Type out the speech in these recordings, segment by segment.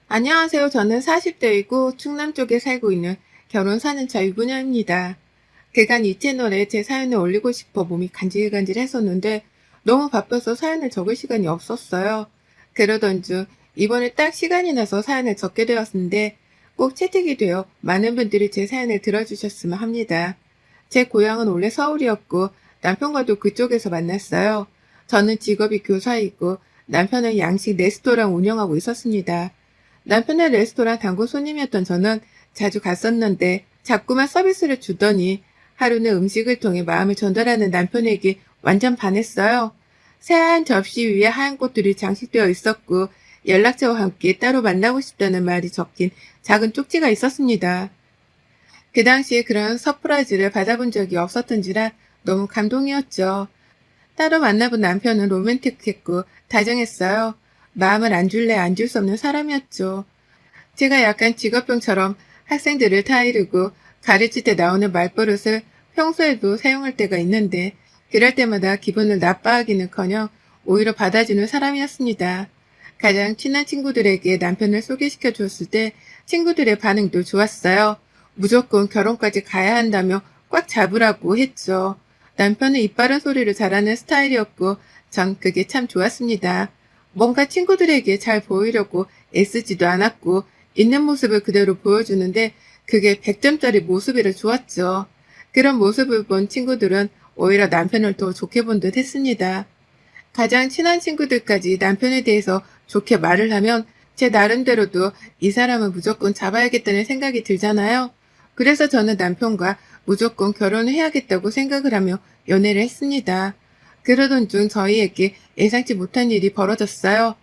안녕하세요. 저는 40대이고 충남 쪽에 살고 있는 결혼 4년차 유부녀입니다. 그간 이 채널에 제 사연을 올리고 싶어 몸이 간질간질했었는데 너무 바빠서 사연을 적을 시간이 없었어요. 그러던 중 이번에 딱 시간이 나서 사연을 적게 되었는데 꼭 채택이 되어 많은 분들이 제 사연을 들어주셨으면 합니다. 제 고향은 원래 서울이었고 남편과도 그쪽에서 만났어요. 저는 직업이 교사이고 남편은 양식 레스토랑 운영하고 있었습니다. 남편의 레스토랑 단골 손님이었던 저는 자주 갔었는데 자꾸만 서비스를 주더니 하루는 음식을 통해 마음을 전달하는 남편에게 완전 반했어요. 새하얀 접시 위에 하얀 꽃들이 장식되어 있었고 연락처와 함께 따로 만나고 싶다는 말이 적힌 작은 쪽지가 있었습니다. 그 당시에 그런 서프라이즈를 받아본 적이 없었던지라 너무 감동이었죠. 따로 만나본 남편은 로맨틱했고 다정했어요. 마음을 안 줄래 안 줄 수 없는 사람이었죠. 제가 약간 직업병처럼 학생들을 타이르고 가르칠 때 나오는 말버릇을 평소에도 사용할 때가 있는데 그럴 때마다 기분을 나빠하기는커녕 오히려 받아주는 사람이었습니다. 가장 친한 친구들에게 남편을 소개시켜 줬을 때 친구들의 반응도 좋았어요. 무조건 결혼까지 가야 한다며 꽉 잡으라고 했죠. 남편은 입 바른 소리를 잘하는 스타일이었고 전 그게 참 좋았습니다. 뭔가 친구들에게 잘 보이려고 애쓰지도 않았고 있는 모습을 그대로 보여주는데 그게 100점짜리 모습이라 좋았죠. 그런 모습을 본 친구들은 오히려 남편을 더 좋게 본 듯 했습니다. 가장 친한 친구들까지 남편에 대해서 좋게 말을 하면 제 나름대로도 이 사람은 무조건 잡아야겠다는 생각이 들잖아요. 그래서 저는 남편과 무조건 결혼을 해야겠다고 생각을 하며 연애를 했습니다. 그러던 중 저희에게 예상치 못한 일이 벌어졌어요.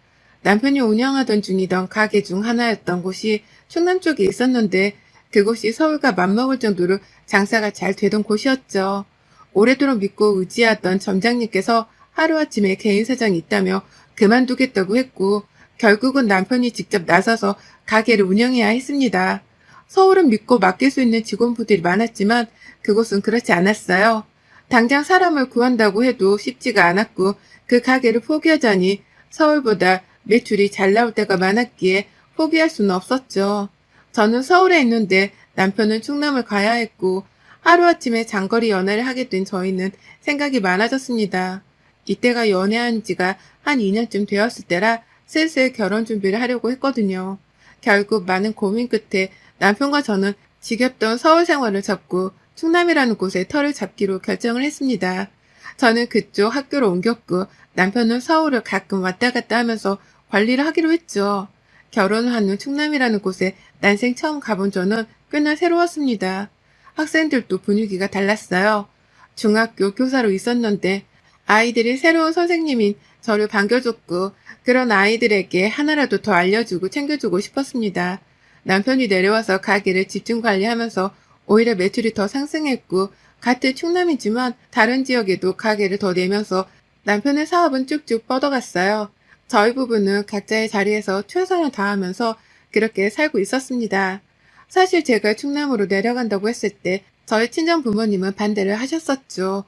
남편이 운영하던 중이던 가게 중 하나였던 곳이 충남 쪽에 있었는데 그곳이 서울과 맞먹을 정도로 장사가 잘 되던 곳이었죠. 오래도록 믿고 의지하던 점장님께서 하루아침에 개인 사정이 있다며 그만두겠다고 했고 결국은 남편이 직접 나서서 가게를 운영해야 했습니다. 서울은 믿고 맡길 수 있는 직원분들이 많았지만 그곳은 그렇지 않았어요. 당장 사람을 구한다고 해도 쉽지가 않았고 그 가게를 포기하자니 서울보다 매출이 잘 나올 때가 많았기에 포기할 수는 없었죠. 저는 서울에 있는데 남편은 충남을 가야 했고 하루아침에 장거리 연애를 하게 된 저희는 생각이 많아졌습니다. 이때가 연애한 지가 한 2년쯤 되었을 때라 슬슬 결혼 준비를 하려고 했거든요. 결국 많은 고민 끝에 남편과 저는 지겹던 서울 생활을 접고 충남이라는 곳에 터를 잡기로 결정을 했습니다. 저는 그쪽 학교로 옮겼고 남편은 서울을 가끔 왔다 갔다 하면서 관리를 하기로 했죠. 결혼한 후 충남이라는 곳에 난생 처음 가본 저는 꽤나 새로웠습니다. 학생들도 분위기가 달랐어요. 중학교 교사로 있었는데 아이들이 새로운 선생님인 저를 반겨줬고 그런 아이들에게 하나라도 더 알려주고 챙겨주고 싶었습니다. 남편이 내려와서 가게를 집중 관리하면서 오히려 매출이 더 상승했고 같은 충남이지만 다른 지역에도 가게를 더 내면서 남편의 사업은 쭉쭉 뻗어갔어요. 저희 부부는 각자의 자리에서 최선을 다하면서 그렇게 살고 있었습니다. 사실 제가 충남으로 내려간다고 했을 때 저희 친정 부모님은 반대를 하셨었죠.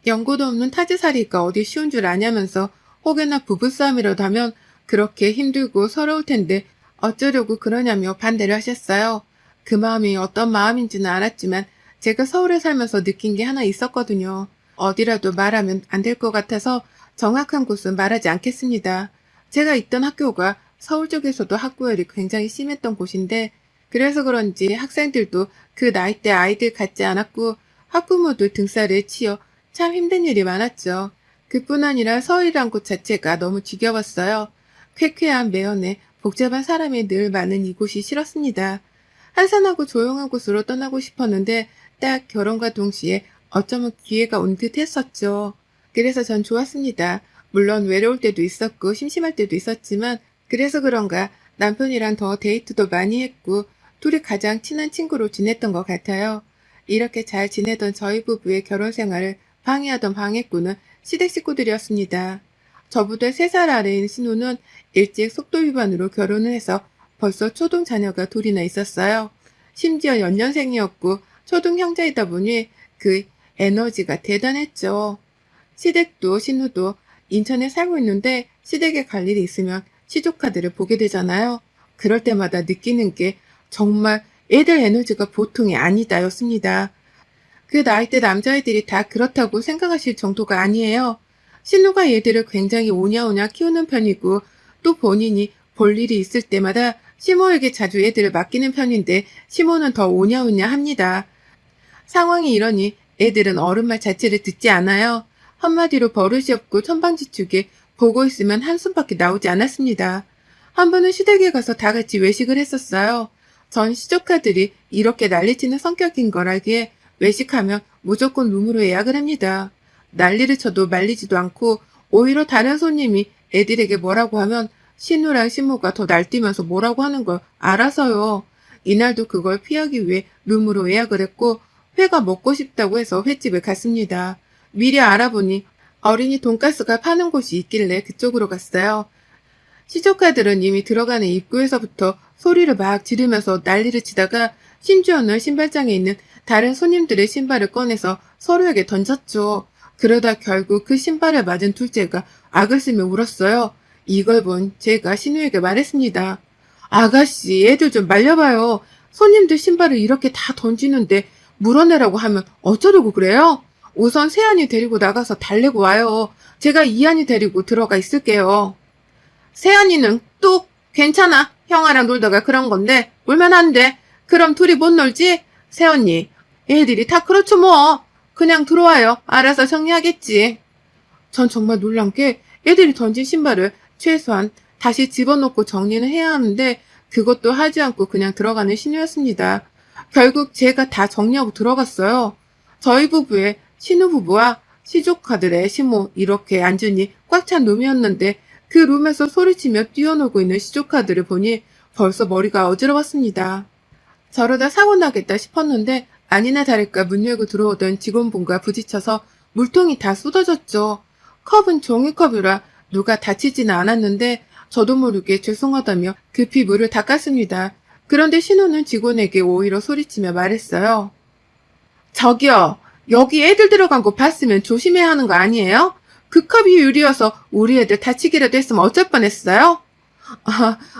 연고도 없는 타지살이가 어디 쉬운 줄 아냐면서 혹여나 부부싸움이라도 하면 그렇게 힘들고 서러울 텐데 어쩌려고 그러냐며 반대를 하셨어요. 그 마음이 어떤 마음인지는 알았지만 제가 서울에 살면서 느낀 게 하나 있었거든요. 어디라도 말하면 안 될 것 같아서 정확한 곳은 말하지 않겠습니다. 제가 있던 학교가 서울 쪽에서도 학구열이 굉장히 심했던 곳인데 그래서 그런지 학생들도 그 나이대 아이들 같지 않았고 학부모도 등살을 치여 참 힘든 일이 많았죠. 그뿐 아니라 서울이란 곳 자체가 너무 지겨웠어요. 쾌쾌한 매연에 복잡한 사람이 늘 많은 이곳이 싫었습니다. 한산하고 조용한 곳으로 떠나고 싶었는데 딱 결혼과 동시에 어쩌면 기회가 온 듯 했었죠. 그래서 전 좋았습니다. 물론 외로울 때도 있었고 심심할 때도 있었지만 그래서 그런가 남편이랑 더 데이트도 많이 했고 둘이 가장 친한 친구로 지냈던 것 같아요. 이렇게 잘 지내던 저희 부부의 결혼 생활을 방해하던 방해꾼은 시댁 식구들이었습니다. 저보다 3살 아래인 신우는 일찍 속도 위반으로 결혼을 해서 벌써 초등 자녀가 둘이나 있었어요. 심지어 연년생이었고 초등 형제이다 보니 그 에너지가 대단했죠. 시댁도 신우도 인천에 살고 있는데 시댁에 갈 일이 있으면 시조카드를 보게 되잖아요. 그럴 때마다 느끼는 게 정말 애들 에너지가 보통이 아니다였습니다. 그 나이대 남자애들이 다 그렇다고 생각하실 정도가 아니에요. 신우가 얘들을 굉장히 오냐오냐 키우는 편이고 또 본인이 볼 일이 있을 때마다 시모에게 자주 애들을 맡기는 편인데 시모는 더 오냐오냐 합니다. 상황이 이러니 애들은 어른 말 자체를 듣지 않아요. 한마디로 버릇이 없고 천방지축에 보고 있으면 한숨밖에 나오지 않았습니다. 한 번은 시댁에 가서 다 같이 외식을 했었어요. 전 시조카들이 이렇게 난리치는 성격인 걸 알기에 외식하면 무조건 룸으로 예약을 합니다. 난리를 쳐도 말리지도 않고 오히려 다른 손님이 애들에게 뭐라고 하면 신우랑 신모가 더 날뛰면서 뭐라고 하는 걸 알아서요. 이날도 그걸 피하기 위해 룸으로 예약을 했고 회가 먹고 싶다고 해서 횟집에 갔습니다. 미리 알아보니 어린이 돈가스가 파는 곳이 있길래 그쪽으로 갔어요. 시조카들은 이미 들어가는 입구에서부터 소리를 막 지르면서 난리를 치다가 심지어는 신발장에 있는 다른 손님들의 신발을 꺼내서 서로에게 던졌죠. 그러다 결국 그 신발을 맞은 둘째가 악을 쓰며 울었어요. 이걸 본 제가 신우에게 말했습니다. 아가씨, 애들 좀 말려봐요. 손님들 신발을 이렇게 다 던지는데 물어내라고 하면 어쩌려고 그래요? 우선 세안이 데리고 나가서 달래고 와요. 제가 이안이 데리고 들어가 있을게요. 세안이는 뚝 괜찮아. 형아랑 놀다가 그런 건데 울면 안 돼. 그럼 둘이 못 놀지? 세언니, 애들이 다 그렇죠 뭐. 그냥 들어와요. 알아서 정리하겠지. 전 정말 놀란 게 애들이 던진 신발을 최소한 다시 집어넣고 정리는 해야 하는데 그것도 하지 않고 그냥 들어가는 신우였습니다. 결국 제가 다 정리하고 들어갔어요. 저희 부부의 신우 부부와 시조카들의 시모 이렇게 앉으니 꽉 찬 룸이었는데 그 룸에서 소리치며 뛰어놀고 있는 시조카들을 보니 벌써 머리가 어지러웠습니다. 저러다 사고 나겠다 싶었는데 아니나 다를까 문 열고 들어오던 직원분과 부딪혀서 물통이 다 쏟아졌죠. 컵은 종이컵이라 누가 다치지는 않았는데 저도 모르게 죄송하다며 급히 물을 닦았습니다. 그런데 신우는 직원에게 오히려 소리치며 말했어요. 저기요, 여기 애들 들어간 거 봤으면 조심해야 하는 거 아니에요? 그 컵이 유리여서 우리 애들 다치기라도 했으면 어쩔 뻔했어요?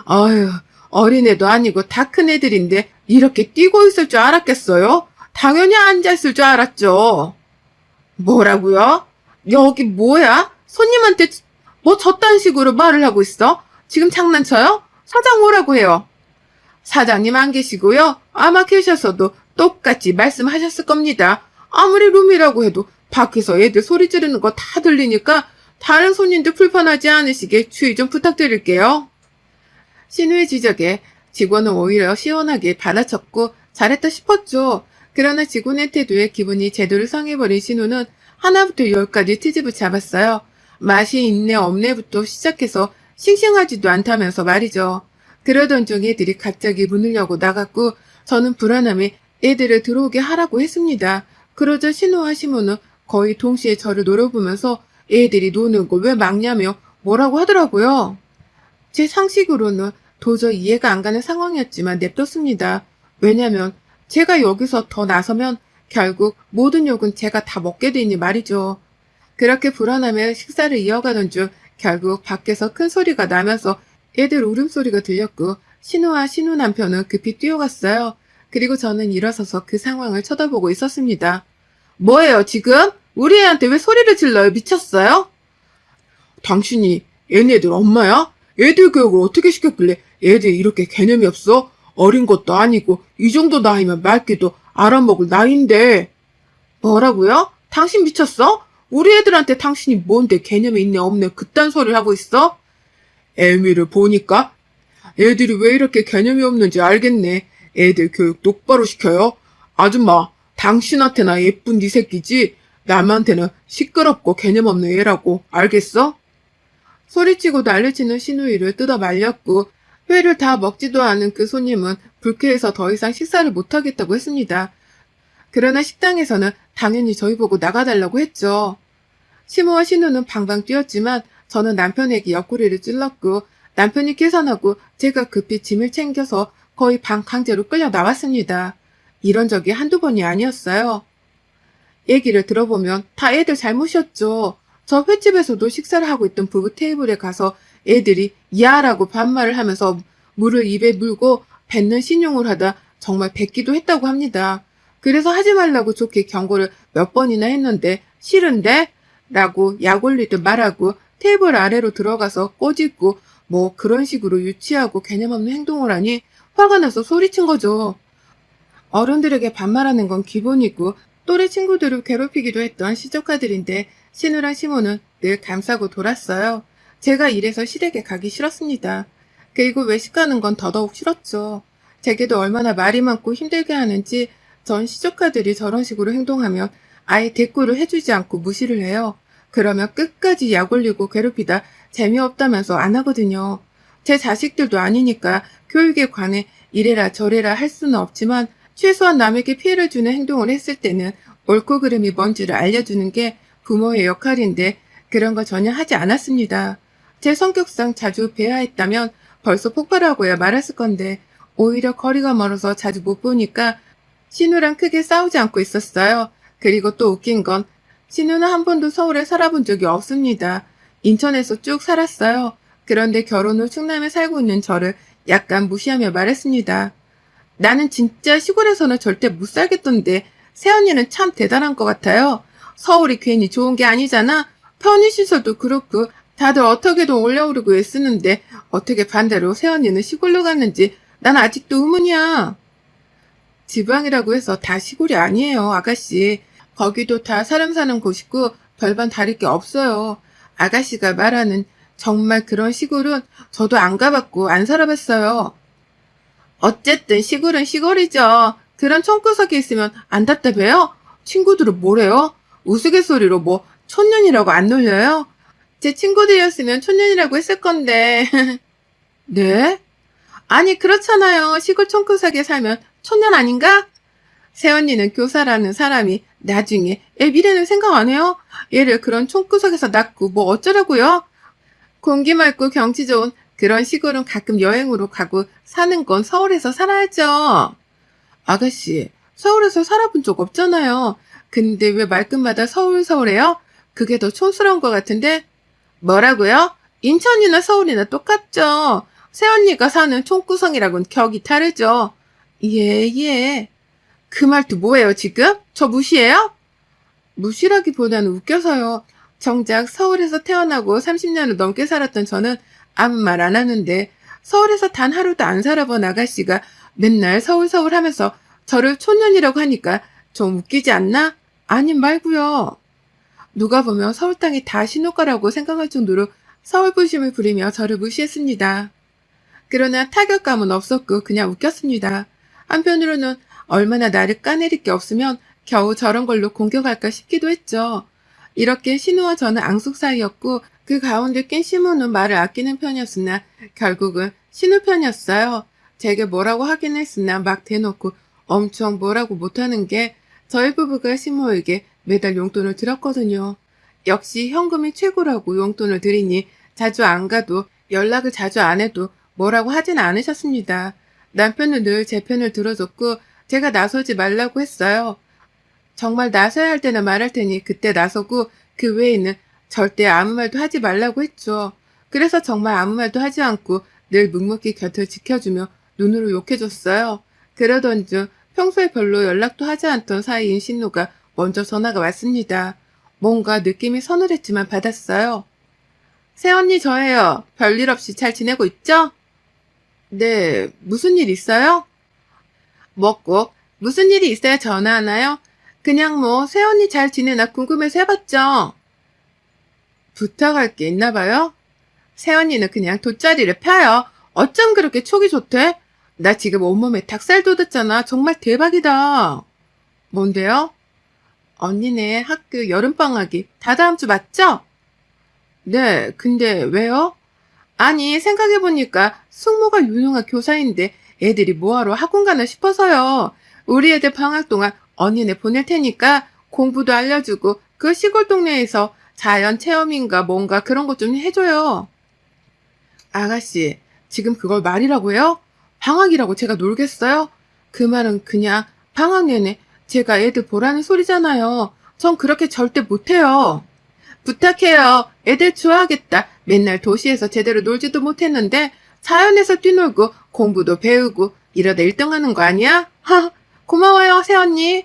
아유, 어린애도 아니고 다 큰 애들인데 이렇게 뛰고 있을 줄 알았겠어요? 당연히 앉아있을 줄 알았죠. 뭐라고요? 여기 뭐야? 손님한테 뭐 저딴 식으로 말을 하고 있어? 지금 장난쳐요? 사장 오라고 해요. 사장님 안 계시고요. 아마 계셨어도 똑같이 말씀하셨을 겁니다. 아무리 룸이라고 해도 밖에서 애들 소리 지르는 거 다 들리니까 다른 손님들 불편하지 않으시게 주의 좀 부탁드릴게요. 신우의 지적에 직원은 오히려 시원하게 받아쳤고 잘했다 싶었죠. 그러나 직원의 태도에 기분이 제대로 상해버린 신우는 하나부터 열까지 트집을 잡았어요. 맛이 있네 없네부터 시작해서 싱싱하지도 않다면서 말이죠. 그러던 중 애들이 갑자기 문을 열고 나갔고 저는 불안함에 애들을 들어오게 하라고 했습니다. 그러자 신우와 시모는 거의 동시에 저를 노려보면서 애들이 노는 거 왜 막냐며 뭐라고 하더라고요. 제 상식으로는 도저히 이해가 안 가는 상황이었지만 냅뒀습니다. 왜냐면 제가 여기서 더 나서면 결국 모든 욕은 제가 다 먹게 되니 말이죠. 그렇게 불안하며 식사를 이어가던 중 결국 밖에서 큰 소리가 나면서 애들 울음소리가 들렸고 신우와 신우 남편은 급히 뛰어갔어요. 그리고 저는 일어서서 그 상황을 쳐다보고 있었습니다. 뭐예요 지금? 우리 애한테 왜 소리를 질러요? 미쳤어요? 당신이 얘네들 엄마야? 애들 교육을 어떻게 시켰길래 애들이 이렇게 개념이 없어? 어린 것도 아니고 이 정도 나이면 맑게도 알아먹을 나이인데. 뭐라고요? 당신 미쳤어? 우리 애들한테 당신이 뭔데 개념이 있네 없네 그딴 소리를 하고 있어? 애미를 보니까 애들이 왜 이렇게 개념이 없는지 알겠네. 애들 교육 똑바로 시켜요. 아줌마, 당신한테나 예쁜 네 새끼지 남한테는 시끄럽고 개념 없는 애라고 알겠어? 소리치고 난리치는 신우이를 뜯어 말렸고 회를 다 먹지도 않은 그 손님은 불쾌해서 더 이상 식사를 못하겠다고 했습니다. 그러나 식당에서는 당연히 저희 보고 나가달라고 했죠. 시모와 신우는 방방 뛰었지만 저는 남편에게 옆구리를 찔렀고 남편이 계산하고 제가 급히 짐을 챙겨서 거의 방 강제로 끌려 나왔습니다. 이런 적이 한두 번이 아니었어요. 얘기를 들어보면 다 애들 잘못이었죠. 저 횟집에서도 식사를 하고 있던 부부 테이블에 가서 애들이 야라고 반말을 하면서 물을 입에 물고 뱉는 신용을 하다 정말 뱉기도 했다고 합니다. 그래서 하지 말라고 좋게 경고를 몇 번이나 했는데 싫은데? 라고 약 올리듯 말하고 테이블 아래로 들어가서 꼬집고 뭐 그런 식으로 유치하고 개념 없는 행동을 하니 화가 나서 소리친 거죠. 어른들에게 반말하는 건 기본이고 또래 친구들을 괴롭히기도 했던 시조카들인데 신우랑 시모는 늘 감싸고 돌았어요. 제가 이래서 시댁에 가기 싫었습니다. 그리고 외식 가는 건 더더욱 싫었죠. 제게도 얼마나 말이 많고 힘들게 하는지 전 시조카들이 저런 식으로 행동하면 아예 대꾸를 해주지 않고 무시를 해요. 그러면 끝까지 약 올리고 괴롭히다 재미없다면서 안 하거든요. 제 자식들도 아니니까 교육에 관해 이래라 저래라 할 수는 없지만 최소한 남에게 피해를 주는 행동을 했을 때는 옳고 그름이 뭔지를 알려주는 게 부모의 역할인데 그런 거 전혀 하지 않았습니다. 제 성격상 자주 배회했다면 벌써 폭발하고야 말았을 건데 오히려 거리가 멀어서 자주 못 보니까 신우랑 크게 싸우지 않고 있었어요. 그리고 또 웃긴 건 신우는 한 번도 서울에 살아본 적이 없습니다. 인천에서 쭉 살았어요. 그런데 결혼 후 충남에 살고 있는 저를 약간 무시하며 말했습니다. 나는 진짜 시골에서는 절대 못 살겠던데 새언니는 참 대단한 것 같아요. 서울이 괜히 좋은 게 아니잖아. 편의시설도 그렇고 다들 어떻게든 올려오르고 애쓰는데 어떻게 반대로 새언니는 시골로 갔는지 난 아직도 의문이야. 지방이라고 해서 다 시골이 아니에요, 아가씨. 거기도 다 사람 사는 곳이고 별반 다를 게 없어요. 아가씨가 말하는 정말 그런 시골은 저도 안 가봤고 안 살아봤어요. 어쨌든 시골은 시골이죠. 그런 촌구석에 있으면 안 답답해요? 친구들은 뭐래요? 우스갯소리로 뭐 촌년이라고 안 놀려요? 제 친구들이었으면 촌년이라고 했을 건데. 네? 아니 그렇잖아요. 시골 촌구석에 살면 촌년 아닌가? 새언니는 교사라는 사람이 나중에 애 미래는 생각 안 해요? 얘를 그런 촌구석에서 낳고 뭐 어쩌라고요? 공기 맑고 경치 좋은 그런 시골은 가끔 여행으로 가고 사는 건 서울에서 살아야죠. 아가씨, 서울에서 살아본 적 없잖아요. 근데 왜 말끝마다 서울해요? 그게 더 촌스러운 것 같은데? 뭐라고요? 인천이나 서울이나 똑같죠. 새언니가 사는 촌구성이라고는 격이 다르죠. 예. 그 말도 뭐예요, 지금? 저 무시해요? 무시라기보다는 웃겨서요. 정작 서울에서 태어나고 30년을 넘게 살았던 저는 아무 말 안 하는데 서울에서 단 하루도 안 살아본 아가씨가 맨날 서울 하면서 저를 촌년이라고 하니까 좀 웃기지 않나? 아님 말고요. 누가 보면 서울 땅이 다 신호가라고 생각할 정도로 서울 부심을 부리며 저를 무시했습니다. 그러나 타격감은 없었고 그냥 웃겼습니다. 한편으로는 얼마나 나를 까내릴 게 없으면 겨우 저런 걸로 공격할까 싶기도 했죠. 이렇게 신우와 저는 앙숙 사이였고 그 가운데 낀 시모는 말을 아끼는 편이었으나 결국은 신우 편이었어요. 제게 뭐라고 하긴 했으나 막 대놓고 엄청 뭐라고 못하는 게 저희 부부가 시모에게 매달 용돈을 드렸거든요. 역시 현금이 최고라고 용돈을 드리니 자주 안 가도 연락을 자주 안 해도 뭐라고 하진 않으셨습니다. 남편은 늘 제 편을 들어줬고 제가 나서지 말라고 했어요. 정말 나서야 할 때는 말할 테니 그때 나서고 그 외에는 절대 아무 말도 하지 말라고 했죠. 그래서 정말 아무 말도 하지 않고 늘 묵묵히 곁을 지켜주며 눈으로 욕해줬어요. 그러던 중 평소에 별로 연락도 하지 않던 사이인 신우가 먼저 전화가 왔습니다. 뭔가 느낌이 서늘했지만 받았어요. 새언니 저예요. 별일 없이 잘 지내고 있죠? 네, 무슨 일 있어요? 뭐 꼭 무슨 일이 있어야 전화하나요? 그냥 뭐 새언니 잘 지내나 궁금해서 해봤죠. 부탁할 게 있나 봐요? 새언니는 그냥 돗자리를 펴요. 어쩜 그렇게 촉이 좋대? 나 지금 온몸에 닭살 돋았잖아. 정말 대박이다. 뭔데요? 언니네 학교 여름방학이 다 다음 주 맞죠? 네, 근데 왜요? 아니, 생각해보니까 숙모가 유능한 교사인데 애들이 뭐하러 학원 가나 싶어서요. 우리 애들 방학 동안 언니네 보낼 테니까 공부도 알려주고 그 시골 동네에서 자연 체험인가 뭔가 그런 것 좀 해줘요. 아가씨, 지금 그걸 말이라고 해요? 방학이라고 제가 놀겠어요? 그 말은 그냥 방학 내내 제가 애들 보라는 소리잖아요. 전 그렇게 절대 못해요. 부탁해요. 애들 좋아하겠다. 맨날 도시에서 제대로 놀지도 못했는데 자연에서 뛰놀고 공부도 배우고 이러다 1등 하는 거 아니야? 하, 고마워요, 새언니.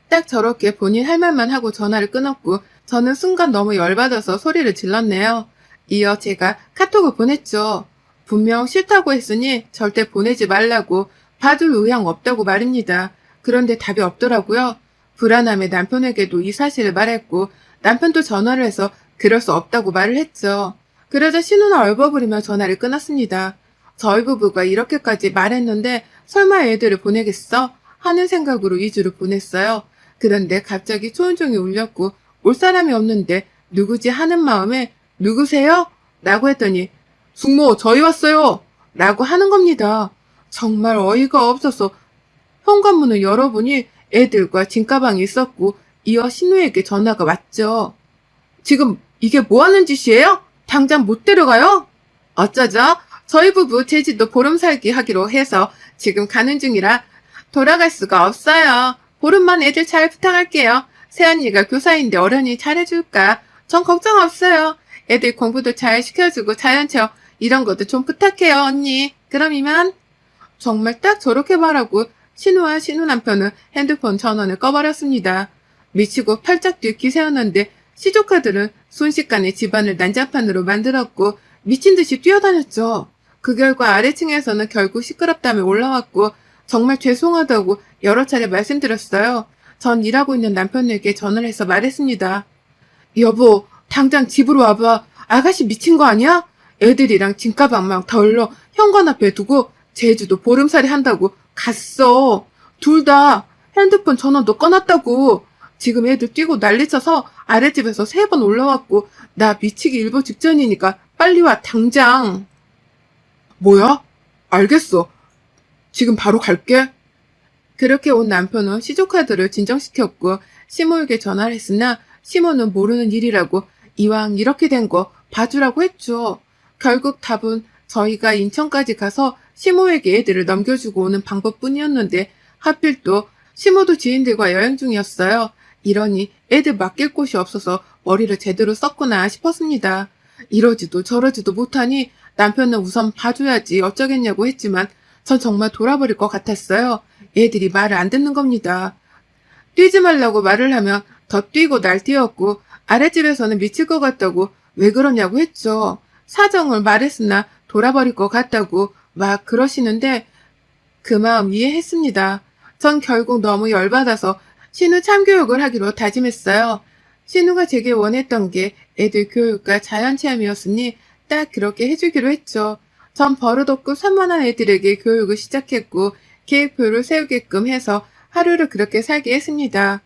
딱 저렇게 본인 할 말만 하고 전화를 끊었고 저는 순간 너무 열받아서 소리를 질렀네요. 이어 제가 카톡을 보냈죠. 분명 싫다고 했으니 절대 보내지 말라고 봐줄 의향 없다고 말입니다. 그런데 답이 없더라고요. 불안함에 남편에게도 이 사실을 말했고 남편도 전화를 해서 그럴 수 없다고 말을 했죠. 그러자 신우는 얼버무리며 전화를 끊었습니다. 저희 부부가 이렇게까지 말했는데 설마 애들을 보내겠어? 하는 생각으로 2주를 보냈어요. 그런데 갑자기 초인종이 울렸고 올 사람이 없는데 누구지 하는 마음에 누구세요? 라고 했더니 숙모 저희 왔어요 라고 하는 겁니다. 정말 어이가 없어서 현관문을 열어보니 애들과 짐가방이 있었고 이어 신우에게 전화가 왔죠. 지금 이게 뭐 하는 짓이에요? 당장 못 데려가요? 어쩌죠? 저희 부부 제주도 보름 살기 하기로 해서 지금 가는 중이라 돌아갈 수가 없어요. 보름만 애들 잘 부탁할게요. 새언니가 교사인데 어련히 잘해줄까? 전 걱정 없어요. 애들 공부도 잘 시켜주고 자연체험 이런 것도 좀 부탁해요, 언니. 그럼 이만. 정말 딱 저렇게 말하고 신우와 신우 남편은 핸드폰 전원을 꺼버렸습니다. 미치고 팔짝 뛰기 세웠는데 시조카들은 순식간에 집안을 난장판으로 만들었고 미친 듯이 뛰어다녔죠. 그 결과 아래층에서는 결국 시끄럽다며 올라왔고 정말 죄송하다고 여러 차례 말씀드렸어요. 전 일하고 있는 남편에게 전화를 해서 말했습니다. 여보, 당장 집으로 와봐. 아가씨 미친 거 아니야? 애들이랑 짐가방만 덜러 현관 앞에 두고 제주도 보름살이 한다고 갔어. 둘 다 핸드폰 전원도 꺼놨다고. 지금 애들 뛰고 난리쳐서 아랫집에서 3번 올라왔고 나 미치기 일보 직전이니까 빨리 와 당장. 뭐야? 알겠어. 지금 바로 갈게. 그렇게 온 남편은 시조카들을 진정시켰고 시모에게 전화를 했으나 시모는 모르는 일이라고 이왕 이렇게 된 거 봐주라고 했죠. 결국 답은 저희가 인천까지 가서 시모에게 애들을 넘겨주고 오는 방법뿐이었는데 하필 또 시모도 지인들과 여행 중이었어요. 이러니 애들 맡길 곳이 없어서 머리를 제대로 썼구나 싶었습니다. 이러지도 저러지도 못하니 남편은 우선 봐줘야지 어쩌겠냐고 했지만 전 정말 돌아버릴 것 같았어요. 애들이 말을 안 듣는 겁니다. 뛰지 말라고 말을 하면 더 뛰고 날뛰었고 아랫집에서는 미칠 것 같다고 왜 그러냐고 했죠. 사정을 말했으나 돌아버릴 것 같다고 막 그러시는데 그 마음 이해했습니다. 전 결국 너무 열받아서 신우 참교육을 하기로 다짐했어요. 신우가 제게 원했던 게 애들 교육과 자연체험이었으니 딱 그렇게 해주기로 했죠. 전 버릇없고 산만한 애들에게 교육을 시작했고 계획표를 세우게끔 해서 하루를 그렇게 살게 했습니다.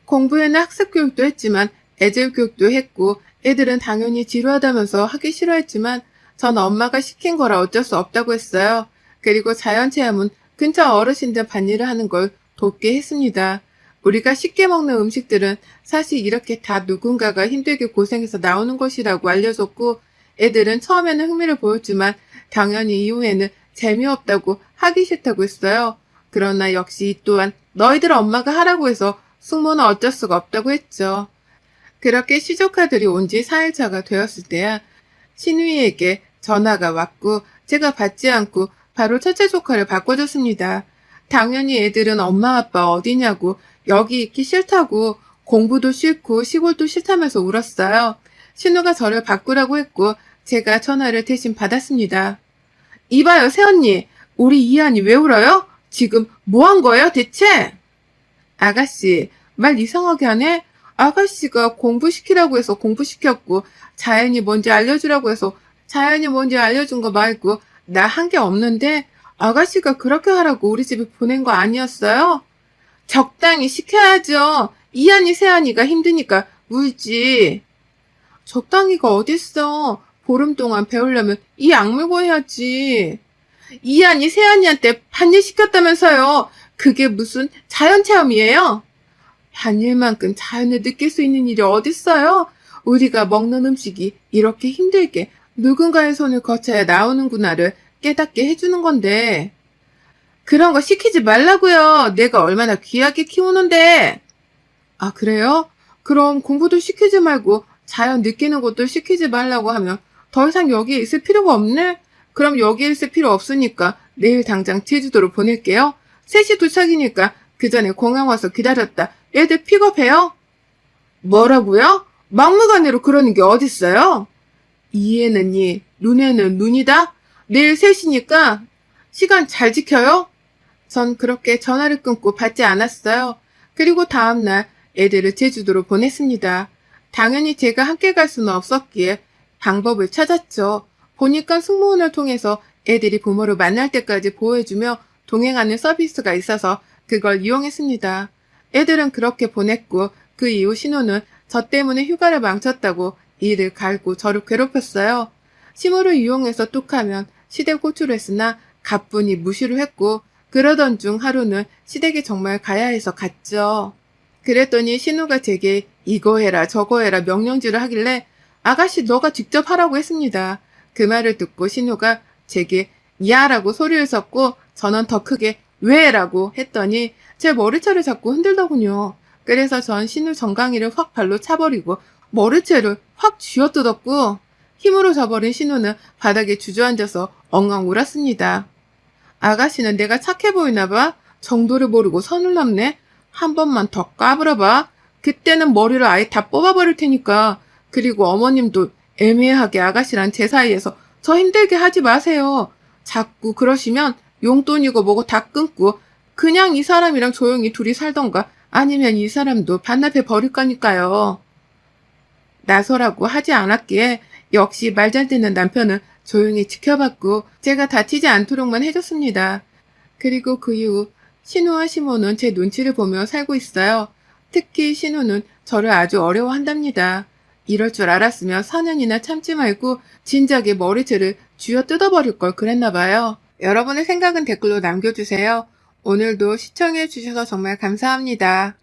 공부에는 학습교육도 했지만 애들교육도 했고 애들은 당연히 지루하다면서 하기 싫어했지만 전 엄마가 시킨 거라 어쩔 수 없다고 했어요. 그리고 자연체험은 근처 어르신들 밭일을 하는 걸 돕게 했습니다. 우리가 쉽게 먹는 음식들은 사실 이렇게 다 누군가가 힘들게 고생해서 나오는 것이라고 알려줬고 애들은 처음에는 흥미를 보였지만 당연히 이후에는 재미없다고 하기 싫다고 했어요. 그러나 역시 이 또한 너희들 엄마가 하라고 해서 숙모는 어쩔 수가 없다고 했죠. 그렇게 시조카들이 온 지 4일차가 되었을 때야 신우이에게 전화가 왔고 제가 받지 않고 바로 첫째 조카를 바꿔줬습니다. 당연히 애들은 엄마 아빠 어디냐고 여기 있기 싫다고 공부도 싫고 시골도 싫다면서 울었어요. 신우가 저를 바꾸라고 했고 제가 전화를 대신 받았습니다. 이봐요 새언니, 우리 이한이 왜 울어요? 지금 뭐 한 거예요 대체? 아가씨, 말 이상하게 하네? 아가씨가 공부시키라고 해서 공부시켰고 자연이 뭔지 알려주라고 해서 자연이 뭔지 알려준 거 말고 나 한 게 없는데 아가씨가 그렇게 하라고 우리 집에 보낸 거 아니었어요? 적당히 시켜야죠. 이한이 세한이가 힘드니까 울지. 적당히가 어딨어. 보름 동안 배우려면 이 악물고 해야지. 이한이 세한이한테 반일 시켰다면서요. 그게 무슨 자연체험이에요? 반일만큼 자연을 느낄 수 있는 일이 어딨어요? 우리가 먹는 음식이 이렇게 힘들게 누군가의 손을 거쳐야 나오는구나를 깨닫게 해주는 건데. 그런 거 시키지 말라고요. 내가 얼마나 귀하게 키우는데. 아, 그래요? 그럼 공부도 시키지 말고 자연 느끼는 것도 시키지 말라고 하면 더 이상 여기에 있을 필요가 없네? 그럼 여기 있을 필요 없으니까 내일 당장 제주도로 보낼게요. 3시 도착이니까 그 전에 공항 와서 기다렸다. 애들 픽업해요? 뭐라고요? 막무가내로 그러는 게 어딨어요? 이에는 이, 눈에는 눈이다? 내일 3시니까 시간 잘 지켜요? 전 그렇게 전화를 끊고 받지 않았어요. 그리고 다음날 애들을 제주도로 보냈습니다. 당연히 제가 함께 갈 수는 없었기에 방법을 찾았죠. 보니까 승무원을 통해서 애들이 부모를 만날 때까지 보호해주며 동행하는 서비스가 있어서 그걸 이용했습니다. 애들은 그렇게 보냈고 그 이후 신호는 저 때문에 휴가를 망쳤다고 이를 갈고 저를 괴롭혔어요. 심호를 이용해서 뚝하면 시댁 호출을 했으나 가뿐히 무시를 했고 그러던 중 하루는 시댁에 정말 가야 해서 갔죠. 그랬더니 신우가 제게 이거 해라 저거 해라 명령질을 하길래 아가씨 너가 직접 하라고 했습니다. 그 말을 듣고 신우가 제게 야라고 소리를 쳤고 저는 더 크게 왜라고 했더니 제 머리채를 자꾸 흔들더군요. 그래서 전 신우 정강이를 확 발로 차버리고 머리채를 확 쥐어뜯었고 힘으로 져버린 신우는 바닥에 주저앉아서 엉엉 울었습니다. 아가씨는 내가 착해 보이나 봐? 정도를 모르고 선을 넘네? 한 번만 더 까불어봐. 그때는 머리를 아예 다 뽑아버릴 테니까. 그리고 어머님도 애매하게 아가씨랑 제 사이에서 저 힘들게 하지 마세요. 자꾸 그러시면 용돈이고 뭐고 다 끊고 그냥 이 사람이랑 조용히 둘이 살던가 아니면 이 사람도 반납해 버릴 거니까요. 나서라고 하지 않았기에 역시 말 잘 듣는 남편은 조용히 지켜봤고 제가 다치지 않도록만 해줬습니다. 그리고 그 이후 신우와 시모는 제 눈치를 보며 살고 있어요. 특히 신우는 저를 아주 어려워한답니다. 이럴 줄 알았으면 4년이나 참지 말고 진작에 머리채를 쥐어 뜯어버릴 걸 그랬나 봐요. 여러분의 생각은 댓글로 남겨주세요. 오늘도 시청해주셔서 정말 감사합니다.